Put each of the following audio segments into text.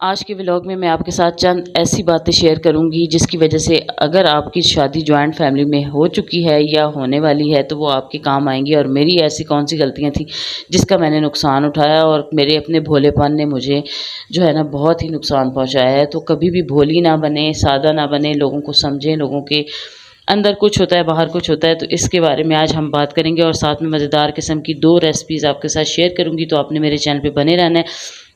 आज के व्लॉग में मैं आपके साथ चंद ऐसी बातें शेयर करूंगी जिसकी वजह से अगर आपकी शादी जॉइंट फैमिली में हो चुकी है या होने वाली है तो वो आपके काम आएंगी। और मेरी ऐसी कौन सी गलतियां थी जिसका मैंने नुकसान उठाया और मेरे अपने भोलेपन ने मुझे जो है ना बहुत ही नुकसान पहुंचाया है। तो कभी भी भोली ना बने, सादा ना बने, लोगों को समझें। लोगों के अंदर कुछ होता है, बाहर कुछ होता है। तो इसके बारे में आज हम बात करेंगे और साथ में मज़ेदार किस्म की 2 रेसिपीज़ आपके साथ शेयर करूंगी। तो आपने मेरे चैनल पे बने रहना है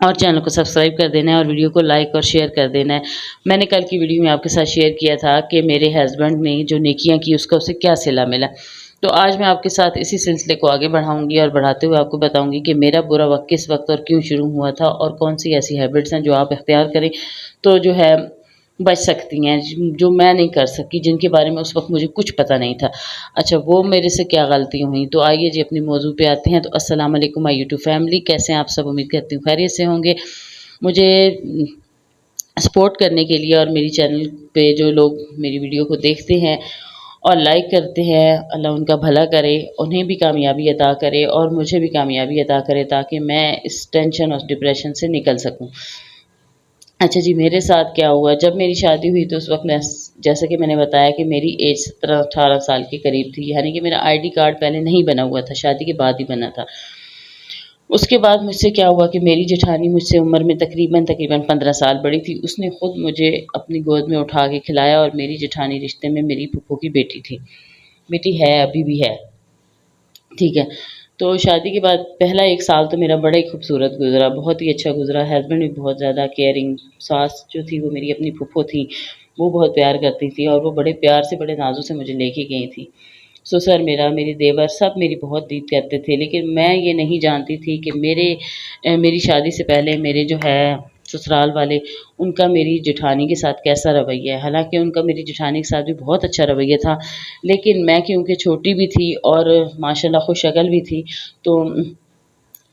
और चैनल को सब्सक्राइब कर देना है और वीडियो को लाइक और शेयर कर देना है। मैंने कल की वीडियो में आपके साथ शेयर किया था कि मेरे हस्बैंड ने जो नेकियां की उसका उसे क्या सिला मिला। तो आज मैं आपके साथ इसी सिलसिले को आगे बढ़ाऊंगी और बढ़ाते हुए आपको बताऊंगी कि मेरा बुरा वक्त किस वक्त और क्यों शुरू हुआ था और कौन सी ऐसी हैबिट्स हैं जो आप इख्तियार करें तो जो है बच सकती हैं, जो मैं नहीं कर सकी, जिनके बारे में उस वक्त मुझे कुछ पता नहीं था। अच्छा, वो मेरे से क्या गलतियाँ हुई। तो आइए जी अपनी मौजू पे आते हैं। तो अस्सलाम वालेकुम माय यूट्यूब फैमिली, कैसे हैं आप सब? उम्मीद करती हूँ खैरियत से होंगे। मुझे सपोर्ट करने के लिए और मेरी चैनल पे जो लोग मेरी वीडियो को देखते हैं और लाइक करते हैं, अल्लाह उनका भला करे, उन्हें भी कामयाबी अता करे और मुझे भी कामयाबी अता करे ताकि मैं इस टेंशन और डिप्रेशन से निकल सकूं। अच्छा जी, मेरे साथ क्या हुआ जब मेरी शादी हुई तो उस वक्त मैं, जैसा कि मैंने बताया कि मेरी एज 17-18 साल के करीब थी, यानी कि मेरा आईडी कार्ड पहले नहीं बना हुआ था, शादी के बाद ही बना था। उसके बाद मुझसे क्या हुआ कि मेरी जेठानी मुझसे उम्र में तकरीबन 15 साल बड़ी थी। उसने खुद मुझे अपनी गोद में उठा के खिलाया और मेरी जेठानी रिश्ते में मेरी फूफो की बेटी थी, बेटी है, अभी भी है। ठीक है। तो शादी के बाद पहला 1 साल तो मेरा बड़ा ही खूबसूरत गुज़रा, बहुत ही अच्छा गुज़रा। हस्बैंड भी बहुत ज़्यादा केयरिंग, सास जो थी वो मेरी अपनी फूफो थी, वो बहुत प्यार करती थी और वो बड़े प्यार से, बड़े नाज़ों से मुझे लेके गई थी। ससुर मेरा, मेरे देवर सब मेरी बहुत दीद करते थे, लेकिन मैं ये नहीं जानती थी कि मेरी शादी से पहले मेरे जो है ससुराल वाले, उनका मेरी जेठानी के साथ कैसा रवैया है। हालाँकि उनका मेरी जेठानी के साथ भी बहुत अच्छा रवैया था, लेकिन मैं क्योंकि छोटी भी थी और माशाल्लाह खुशशक्ल भी थी, तो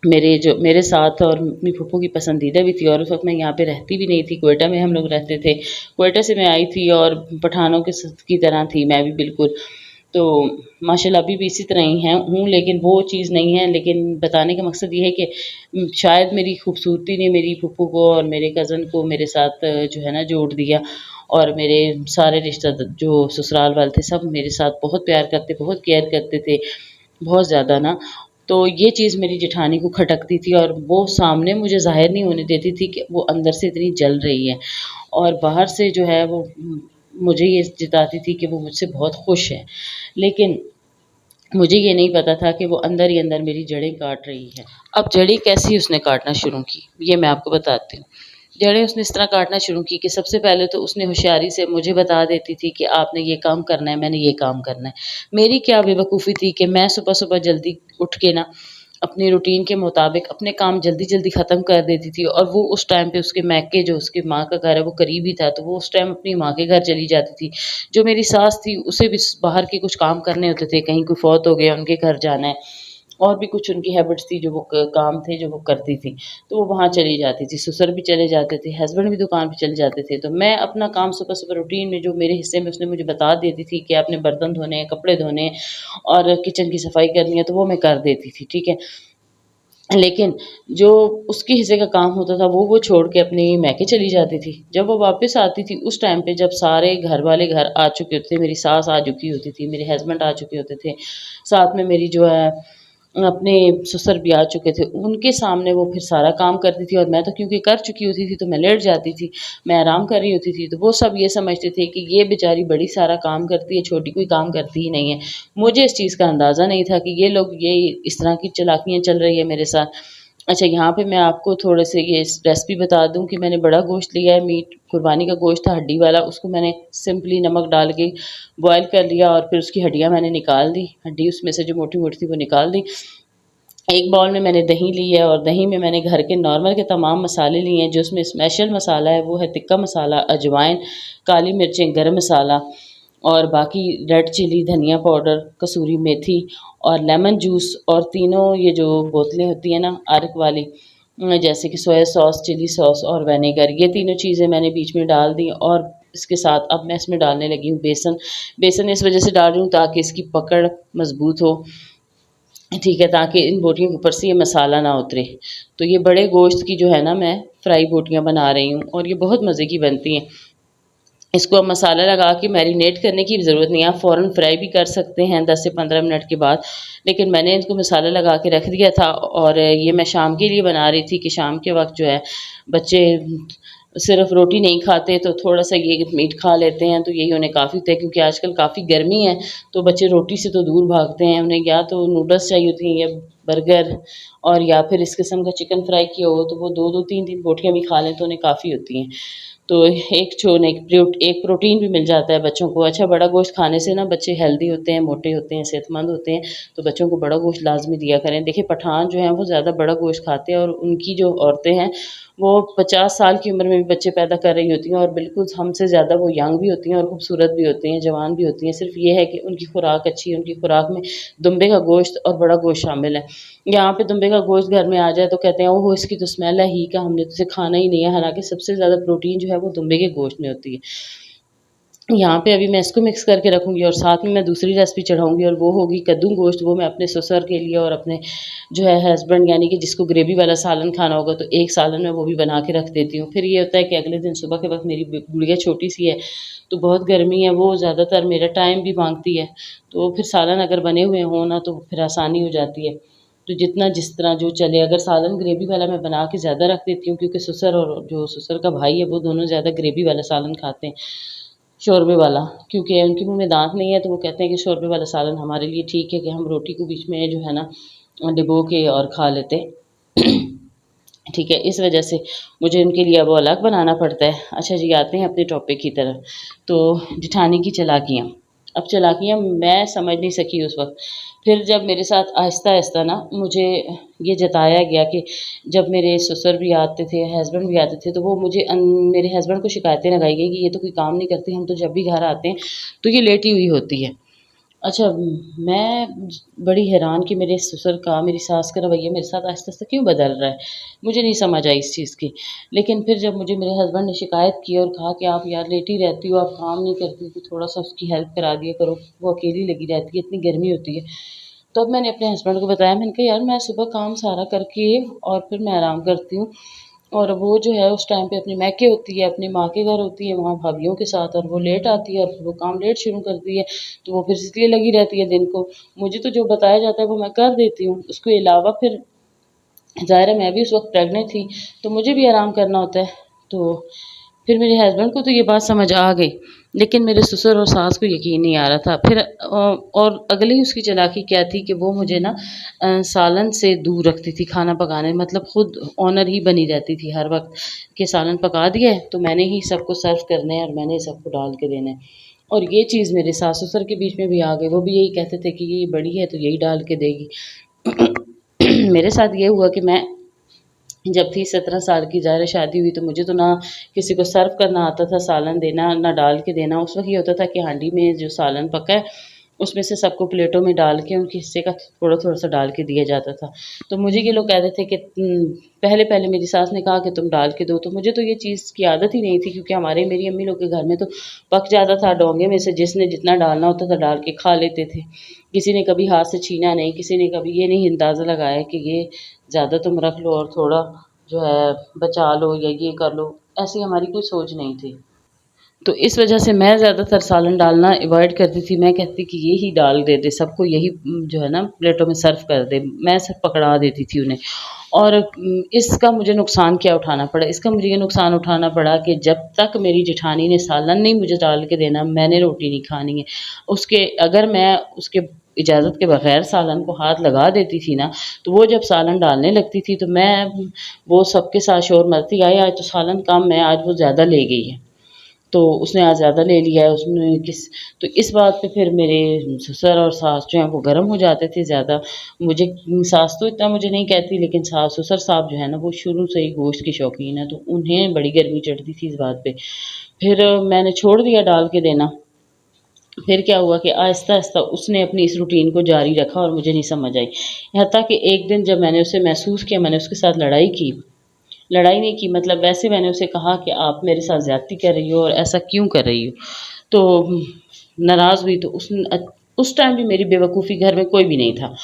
मेरे साथ और अपनी फूफो की पसंदीदा भी थी। और उस वक़्त मैं यहाँ पे रहती भी नहीं थी, क्वेटा में हम लोग रहते थे। क्वेटा से मैं आई थी और पठानों की तरह थी मैं भी बिल्कुल। तो माशाल्लाह अभी भी इसी तरह ही हैं हूँ, लेकिन वो चीज़ नहीं है। लेकिन बताने का मकसद ये है कि शायद मेरी खूबसूरती ने मेरी फूफो को और मेरे कज़न को मेरे साथ जो है ना जोड़ दिया। और मेरे सारे जो ससुराल वाले थे सब मेरे साथ बहुत प्यार करते, बहुत केयर करते थे, बहुत ज़्यादा ना। तो ये चीज़ मेरी जेठानी को खटकती थी और वो सामने मुझे ज़ाहिर नहीं होने देती थी कि वो अंदर से इतनी जल रही है, और बाहर से जो है वो मुझे ये जताती थी कि वो मुझसे बहुत खुश है। लेकिन मुझे ये नहीं पता था कि वो अंदर ही अंदर मेरी जड़ें काट रही है। अब जड़ें कैसी उसने काटना शुरू की, ये मैं आपको बताती हूँ। जड़ें उसने इस तरह काटना शुरू की कि सबसे पहले तो उसने होशियारी से मुझे बता देती थी कि आपने ये काम करना है, मैंने ये काम करना है। मेरी क्या बेवकूफ़ी थी कि मैं सुबह-सुबह जल्दी उठ के ना अपनी रूटीन के मुताबिक अपने काम जल्दी-जल्दी ख़त्म कर देती थी, और वो उस टाइम पे उसके मायके, जो उसकी माँ का घर है वो करीब ही था, तो वो उस टाइम अपनी माँ के घर चली जाती थी। जो मेरी सास थी उसे भी बाहर के कुछ काम करने होते थे, कहीं कोई फ़ौत हो गया, उनके घर जाना है, और भी कुछ उनकी हैबिट्स थी जो वो काम थे जो वो करती थी, तो वो वहाँ चली जाती थी। ससुर भी चले जाते थे, हस्बैंड भी दुकान पे चले जाते थे। तो मैं अपना काम सुबह-सुबह रूटीन में जो मेरे हिस्से में उसने मुझे बता देती थी कि आपने बर्तन धोने हैं, कपड़े धोने हैं और किचन की सफाई करनी है, तो वो मैं कर देती थी, ठीक है। लेकिन जो उसके हिस्से का काम होता था वो छोड़ के अपने मायके चली जाती थी। जब वो वापस आती थी उस टाइम पे, जब सारे घर वाले घर आ चुके होते थे, मेरी सास आ चुकी होती थी, मेरे हस्बैंड आ चुके होते थे, साथ में मेरी जो है अपने ससुर भी आ चुके थे, उनके सामने वो फिर सारा काम करती थी। और मैं तो क्योंकि कर चुकी होती थी तो मैं लेट जाती थी, मैं आराम कर रही होती थी। तो वो सब ये समझते थे कि ये बेचारी बड़ी सारा काम करती है, छोटी कोई काम करती ही नहीं है। मुझे इस चीज़ का अंदाज़ा नहीं था कि ये लोग ये इस तरह की चालाकियाँ चल रही है मेरे साथ। अच्छा, यहाँ पे मैं आपको थोड़े से ये रेसिपी बता दूँ कि मैंने बड़ा गोश्त लिया है, मीट कुर्बानी का गोश्त था, हड्डी वाला। उसको मैंने सिंपली नमक डाल के बॉयल कर लिया और फिर उसकी हड्डियाँ मैंने निकाल दी, हड्डी उसमें से जो मोटी-मोटी थी वो निकाल दी। एक बाउल में मैंने दही ली है और दही में मैंने घर के नॉर्मल के तमाम मसाले लिए हैं। जो उसमें स्पेशल मसाला है वो है टिक्का मसाला, अजवाइन, काली मिर्चें, गरम मसाला और बाकी रेड चिली, धनिया पाउडर, कसूरी मेथी और लेमन जूस, और तीनों ये जो बोतलें होती हैं ना अरक वाली, जैसे कि सोया सॉस, चिली सॉस और विनेगर, ये तीनों चीज़ें मैंने बीच में डाल दी। और इसके साथ अब मैं इसमें डालने लगी हूँ बेसन। बेसन इस वजह से डाल रही हूँ ताकि इसकी पकड़ मज़बूत हो, ठीक है, ताकि इन बोटियों के ऊपर से ये मसाला ना उतरे। तो ये बड़े गोश्त की जो है ना मैं फ्राई बोटियाँ बना रही हूँ और ये बहुत मज़े की बनती हैं। इसको अब मसाला लगा के मैरिनेट करने की ज़रूरत नहीं है, आप फ़ौरन फ्राई भी कर सकते हैं 10 से 15 मिनट के बाद। लेकिन मैंने इसको मसाला लगा के रख दिया था और ये मैं शाम के लिए बना रही थी कि शाम के वक़्त जो है बच्चे सिर्फ़ रोटी नहीं खाते तो थोड़ा-सा ये मीट खा लेते हैं, तो यही उन्हें काफ़ी होता है क्योंकि आजकल काफ़ी गर्मी है, तो बच्चे रोटी से तो दूर भागते हैं। उन्हें या तो नूडल्स चाहिए होती हैं या बर्गर और या फिर इस किस्म का चिकन फ्राई किया हो तो वो 2-2 3-3 बोटियाँ भी खा लें तो उन्हें काफ़ी होती हैं। तो एक प्रोटीन भी मिल जाता है बच्चों को। अच्छा, बड़ा गोश्त खाने से ना बच्चे हेल्दी होते हैं, मोटे होते हैं, सेहतमंद होते हैं, तो बच्चों को बड़ा गोश्त लाज़मी दिया करें। देखिए पठान जो हैं वो ज़्यादा बड़ा गोश्त खाते हैं और उनकी जो औरतें हैं वो 50 साल की उम्र में भी बच्चे पैदा कर रही होती हैं और बिल्कुल हमसे ज़्यादा वो यंग भी होती हैं और खूबसूरत भी होती हैं, जवान भी होती हैं। सिर्फ़ ये है कि उनकी खुराक अच्छी है, उनकी खुराक में दुम्बे का गोश्त और बड़ा गोश्त शामिल है। यहाँ पे दुम्बे का गोश्त घर में आ जाए तो कहते हैं ओहो इसकी तो स्मेल है ही क्या, हमने तो इसे खाना ही नहीं है, हालाँकि सबसे ज़्यादा प्रोटीन जो है वो दुम्बे के गोश्त में होती है। यहाँ पे अभी मैं इसको मिक्स करके रखूँगी और साथ में मैं दूसरी रेसिपी चढ़ाऊँगी और वो होगी कद्दू गोश्त। वो मैं अपने ससुर के लिए और अपने जो है हस्बैंड यानी कि जिसको ग्रेवी वाला सालन खाना होगा तो एक सालन मैं वो भी बना के रख देती हूँ। फिर ये होता है कि अगले दिन सुबह के वक़्त मेरी गुड़िया छोटी-सी है, तो बहुत गर्मी है, वो ज़्यादातर मेरा टाइम भी माँगती है, तो फिर सालन अगर बने हुए हों ना तो फिर आसानी हो जाती है। तो जितना जिस तरह जो चले, अगर सालन ग्रेवी वाला मैं बना के ज़्यादा रख देती हूँ क्योंकि ससुर और जो ससुर का भाई है वो दोनों ज़्यादा ग्रेवी वाला सालन खाते हैं। शोरबे वाला, क्योंकि उनके मुँह में दाँत नहीं है तो वो कहते हैं कि शोरबे वाला सालन हमारे लिए ठीक है कि हम रोटी को बीच में जो है ना डिबो के और खा लेते हैं। ठीक है, इस वजह से मुझे उनके लिए अब वो अलग बनाना पड़ता है। अच्छा जी, आते हैं अपने टॉपिक की तरफ। तो जेठानी की चालाकियाँ। अब चालाकियाँ मैं समझ नहीं सकी उस वक़्त। फिर जब मेरे साथ आहिस्ता-आहिस्ता ना मुझे ये जताया गया कि जब मेरे ससुर भी आते थे, हस्बैंड भी आते थे, तो वो मेरे हस्बैंड को शिकायतें लगाई गई कि ये तो कोई काम नहीं करती, हम तो जब भी घर आते हैं तो ये लेटी हुई होती है। अच्छा, मैं बड़ी हैरान कि मेरे ससुर का, मेरी सास का रवैया मेरे साथ आहिस्ता-आहिस्ता क्यों बदल रहा है? मुझे नहीं समझ आई इस चीज़ की। लेकिन फिर जब मुझे मेरे हस्बैंड ने शिकायत की और कहा कि आप यार लेटी रहती हो, आप काम नहीं करती, तो थोड़ा-सा उसकी हेल्प करा दिया करो, वो अकेली लगी रहती है, इतनी गर्मी होती है। तब मैंने अपने हस्बैंड को बताया, मैंने कहा यार मैं सुबह काम सारा करके और फिर मैं आराम करती हूँ और वो जो है उस टाइम पे अपने मायके होती है, अपनी माँ के घर होती है, वहाँ भाभीयों के साथ, और वो लेट आती है और फिर वो काम लेट शुरू करती है, तो वो फिर इसलिए लगी रहती है दिन को। मुझे तो जो बताया जाता है वो मैं कर देती हूँ, उसके अलावा फिर ज़ाहिर है मैं भी उस वक़्त प्रेग्नेंट थी, तो मुझे भी आराम करना होता है। तो फिर मेरे हस्बैंड को तो ये बात समझ आ गई, लेकिन मेरे ससुर और सास को यकीन नहीं आ रहा था। फिर और अगली उसकी चालाकी क्या थी कि वो मुझे ना सालन से दूर रखती थी खाना पकाने में, मतलब खुद ऑनर ही बनी रहती थी हर वक़्त कि सालन पका दिया है, तो मैंने ही सबको सर्व करना है और मैंने ही सबको डाल के देना है। और ये चीज़ मेरे सास-ससुर के बीच में भी आ गई, वो भी यही कहते थे कि ये बड़ी है तो यही डाल के देगी। मेरे साथ ये हुआ कि मैं जब थी 17 साल की, ज़ाहिर है शादी हुई तो मुझे तो ना किसी को सर्व करना आता था, सालन देना, ना डाल के देना। उस वक़्त ये होता था कि हांडी में जो सालन पका है, उसमें से सबको प्लेटों में डाल के उनके हिस्से का थोड़ा-थोड़ा सा डाल के दिया जाता था। तो मुझे ये लोग कहते थे कि पहले-पहले मेरी सास ने कहा कि तुम डाल के दो, तो मुझे तो ये चीज़ की आदत ही नहीं थी क्योंकि मेरी अम्मी लोग के घर में तो पक जाता था, डोंगे में से जिसने जितना डालना होता था डाल के खा लेते थे। किसी ने कभी हाथ से छीना नहीं, किसी ने कभी ये नहीं अंदाज़ा लगाया कि ये ज़्यादा तुम रख लो और थोड़ा जो है बचा लो या ये कर लो, ऐसी हमारी कोई सोच नहीं थी। तो इस वजह से मैं ज़्यादातर सालन डालना अवॉइड करती थी। मैं कहती कि ये ही डाल दे दे, सबको यही जो है ना प्लेटों में सर्व कर दे। मैं सिर्फ़ पकड़ा देती थी उन्हें। और इसका मुझे नुकसान क्या उठाना पड़ा? इसका मुझे ये नुकसान उठाना पड़ा कि जब तक मेरी जेठानी ने सालन नहीं मुझे डाल के देना, मैंने रोटी नहीं खानी है। अगर मैं उसके इजाज़त के बगैर सालन को हाथ लगा देती थी ना, तो वो जब सालन डालने लगती थी तो मैं वो सबके साथ शोर मचाती, "आए आज तो सालन कम है, आज वो ज़्यादा ले गई है।" तो उसने आज ज़्यादा ले लिया है, उसने किस तो इस बात पे फिर मेरे ससुर और सास जो हैं वो गर्म हो जाते थे ज़्यादा। मुझे सास तो इतना मुझे नहीं कहती, लेकिन ससुर साहब जो है ना वो शुरू से ही गोश्त के शौकीन हैं, तो उन्हें बड़ी गर्मी चढ़ती थी इस बात पे। फिर मैंने छोड़ दिया डाल के देना। फिर क्या हुआ कि आहिस्ता-आहिस्ता उसने अपनी इस रूटीन को जारी रखा और मुझे नहीं समझ आई। यहाँ तक कि एक दिन जब मैंने उसे महसूस किया, मैंने उसके साथ लड़ाई की। लड़ाई नहीं की, मतलब वैसे मैंने उसे कहा कि आप मेरे साथ ज़्यादती कर रही हो और ऐसा क्यों कर रही हो? तो नाराज़ हुई तो उस टाइम भी मेरी बेवकूफ़ी, घर में कोई भी नहीं था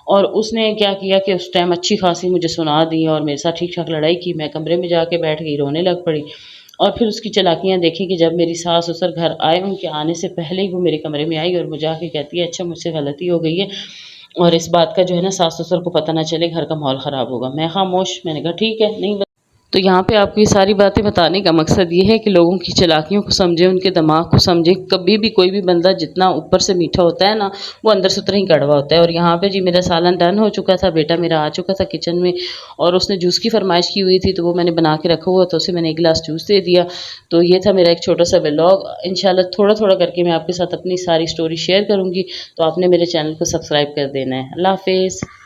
और उसने क्या किया कि उस टाइम अच्छी खासी मुझे सुना दी और मेरे साथ ठीक-ठाक लड़ाई की। मैं कमरे में जाके बैठ गई, रोने लग पड़ी और फिर उसकी चालाकियाँ देखी कि जब मेरी सास-ससुर घर आए, उनके आने से पहले ही वो मेरे कमरे में आई और मुझे आके कहती है, "अच्छा मुझसे गलती हो गई है और इस बात का जो है ना सास-ससुर को पता ना चले, घर का माहौल ख़राब होगा।" मैं खामोश, मैंने कहा ठीक है, नहीं। तो यहाँ पे आपको ये सारी बातें बताने का मकसद ये है कि लोगों की चालाकियों को समझें, उनके दिमाग को समझें। कभी भी कोई भी बंदा जितना ऊपर से मीठा होता है ना, वो अंदर से उतना ही कड़वा होता है। और यहाँ पे जी मेरा सालन डन हो चुका था, बेटा मेरा आ चुका था किचन में और उसने जूस की फ़रमाइश की हुई थी, तो वो मैंने बना के रखा हुआ था, उसे मैंने 1 गिलास जूस दे दिया। तो ये था मेरा एक छोटा-सा व्लॉग। इंशाल्लाह थोड़ा-थोड़ा करके मैं आपके साथ अपनी सारी स्टोरी शेयर करूँगी, तो आपने मेरे चैनल को सब्सक्राइब कर देना है। अल्लाह हाफ़िज़।